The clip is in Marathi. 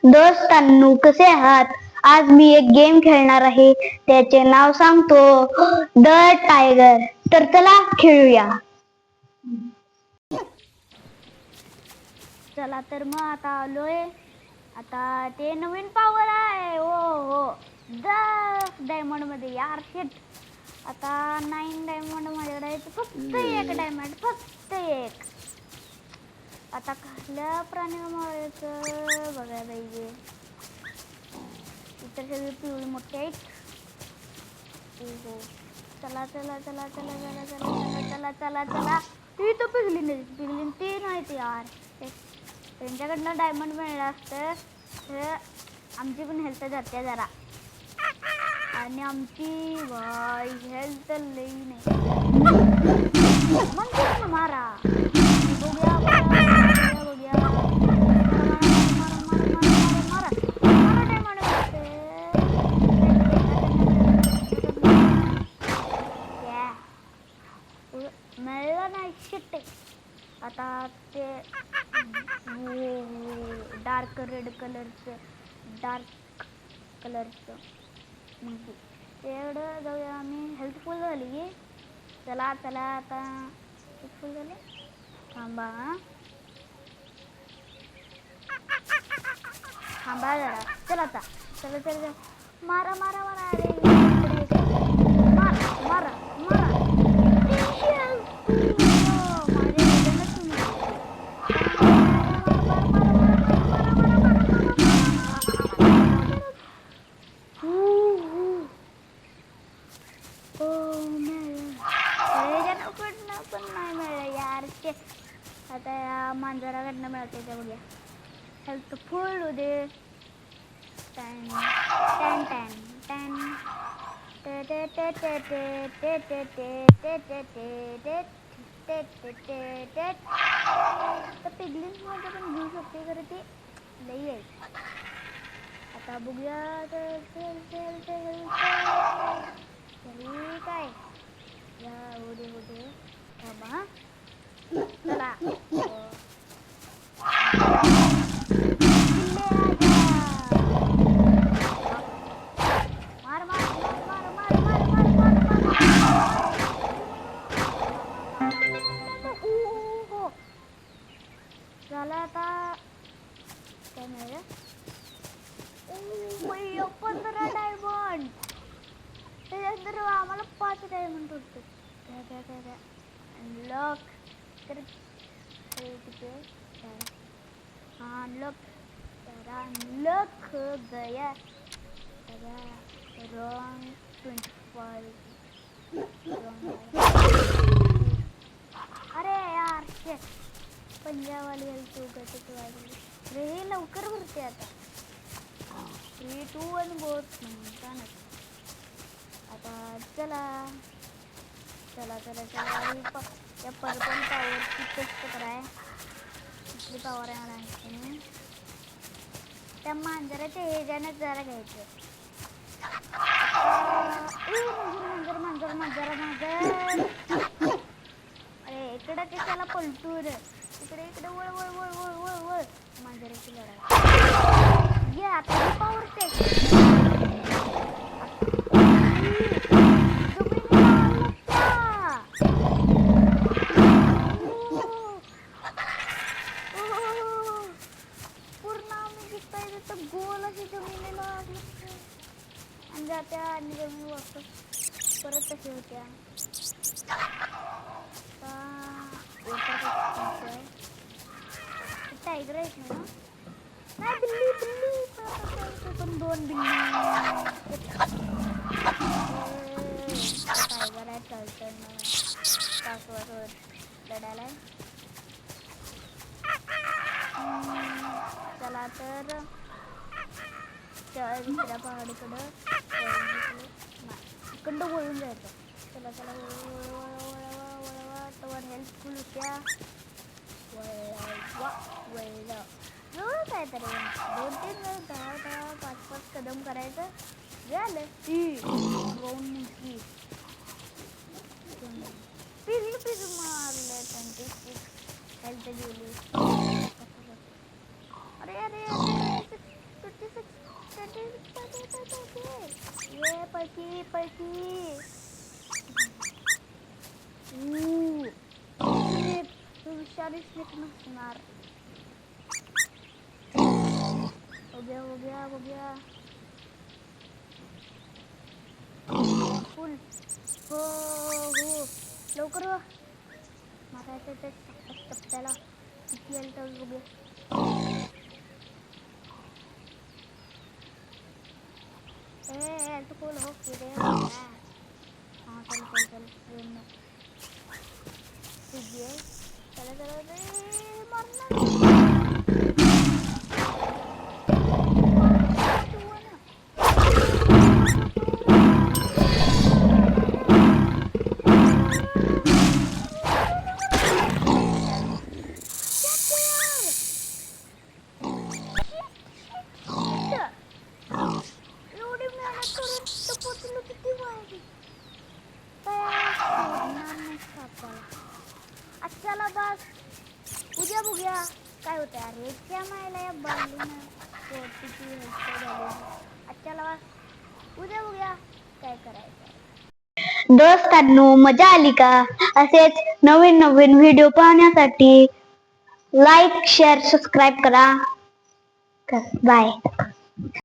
दोस्तांनो कसे आहात? आज मी एक गेम खेळणार आहे. त्याचे नाव सांगतो, द टायगर. तर चला खेळूया. चला तर मग आता आलोय. आता ते नवीन पावर आहे. हो 10 डायमंड मध्ये यार शिट. आता 9 डायमंड माझ्याकडे फक्त एक डायमंड, फक्त एक. आता कसल्या प्राण्याला मारायचं बघायला पाहिजे. इतर सगळे पिवळे मोठे आहेत. चला चला चला चला चला चला चला चला चला. इथं पिघलीन ते नाही यार. त्यांच्याकडनं डायमंड मिळालं असतं तर आमची पण हेल्थ जाते जरा. आणि आमची हेल्थ लई नाही. मग मारा. बघूया मिळलं नाही शिट. आता ते डार्क रेड कलरचं मग तेवढं जाऊया आम्ही. हेल्थ फुल झाली की चला चला. आता फुल झाले. थांबा जरा. चला आता चला चला. मारा मारा मारा. अरे मारा मारा मारा. पण नाही मिळलं यार. आता या मांजराकडनं मिळते तेवढ्या. हेल्थ फुल होऊ दे. टॅन टॅन टॅन टॅन टे टे टे टे टे टे टे टे टे टे टे टे. तर पिगलिन्स मध्ये पण घेऊ शकते खरं ते लई आहे. आता बघूया काय होते बाबा. चला मार मार मार मार मार मार मार मार. झालं आता काय मिळालं. 15 डायमंड. त्याच्यानंतर आम्हाला 5 डायमंड होते. काय अनलॉक तर अनलॉक हो गया. रॉंग 25. अरे यार पंजाबवाली हेल्थ उगाच वाढली. हे लवकर भरते आता. 3, 2, 1 बोट म्हणता ना. आता चला चला चला चला. या पर्पल पॉवरची टेस्ट कराय. कुठली पॉवर आहे मला आणखी. त्या मांजराच्या ह्याच्यानं जरा घ्यायचं. मांजर. अरे इकडं कशाला पलटू रे. इकडे वळ. मांजराची लढाई. ये आता पॉवर टेस्ट. गोल अशी जमिनीला आणि जात्या आणि जमीन वापस परत तशी होत्या. टायगर आहेत ना. नाही बिल्ली पण 2 बिल्ली. टायगर आहे चालतं ना. पासवर लढायला. चला तर दुसऱ्या पहाडीकडं इकडं वळून जायचं. चला चला वळवा तवर हेल्पफुल होत्या. वळलं काय तरी 2-3 वेळ 10 5 कदम करायचं. झालं राऊंड पिग मारलं. 26 हेल्थ गेली. अरे ये पळती पळती. हुशारी स्लिप नसणार. हो गया फुल. हो लवकर हो. मारायचं ते टप्प्याला किती आलं तर बघूया. तू कोण हो की रे. हाँ चल ट्रेन में चला रे मरना. चला बस उद्या बघूया काय होतं. अरे त्या मायला या बांधून चला बस उद्या बघूया काय करायचं. दोस्तांनो मजा आली का. असेच नवीन नवीन व्हिडिओ पाहण्यासाठी लाईक शेअर सबस्क्राईब करा. बाय.